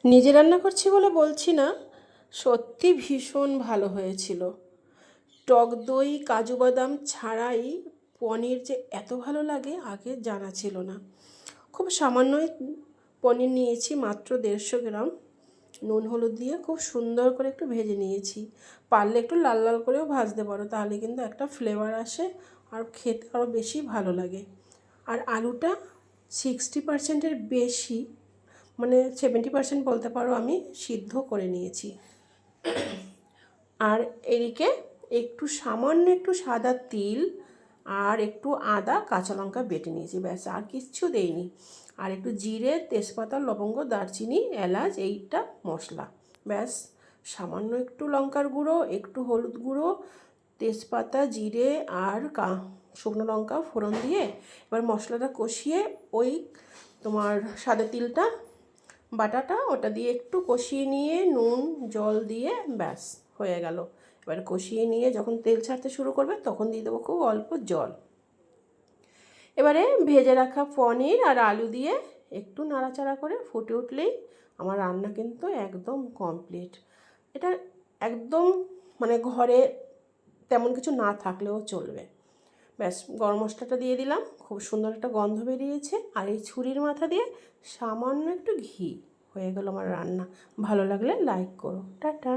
নিজে রান্না করছি বলে বলছি না, সত্যি ভীষণ ভালো হয়েছিল। টক দই কাজু বাদাম ছাড়াই পনির যে এত ভালো লাগে আগে জানা ছিল না। খুব সামান্যই পনির নিয়েছি, মাত্র 150 গ্রাম। নুন হলুদ দিয়ে খুব সুন্দর করে একটু ভেজে নিয়েছি। পারলে একটু লাল লাল করেও ভাজতে পারো, তাহলে কিন্তু একটা ফ্লেভার আসে আর খেতে আরও বেশি ভালো লাগে। আর আলুটা 60%-এর বেশি, মানে 70% বলতে পারো, আমি সিদ্ধ করে নিয়েছি। আর এদিকে একটু সামান্য একটু সাদা তিল আর একটু আদা কাঁচা লঙ্কা বেটে নিয়েছি, ব্যাস আর কিচ্ছু দেইনি। আর একটু জিরে, তেজপাতা, লবঙ্গ, দারচিনি, এলাচ, এইটা মশলা, ব্যাস। সামান্য একটু লঙ্কার গুঁড়ো, একটু হলুদ গুঁড়ো, তেজপাতা, জিরে আর শুকনো লঙ্কা ফোড়ন দিয়ে এবার মশলাটা কষিয়ে ওই তোমার সাদা তিলটা বাটাটা ওটা দিয়ে একটু কষিয়ে নিয়ে নুন জল দিয়ে ব্যাস হয়ে গেল। এবার কষিয়ে নিয়ে যখন তেল ছাড়তে শুরু করবে তখন দিয়ে দেবো খুব অল্প জল। এবারে ভেজে রাখা পনির আর আলু দিয়ে একটু নাড়াচাড়া করে ফুটে উঠলেই আমার রান্না কিন্তু একদম কমপ্লিট। এটা একদম মানে ঘরে তেমন কিছু না থাকলেও চলবে। ব্যাস গরম মশলাটা দিয়ে দিলাম, খুব সুন্দর একটা গন্ধ বেরিয়েছে। আর এই ছুরির মাথা দিয়ে সামান্য একটু ঘি, হয়ে গেল আমার রান্না। ভালো লাগলে লাইক করো। টাটা।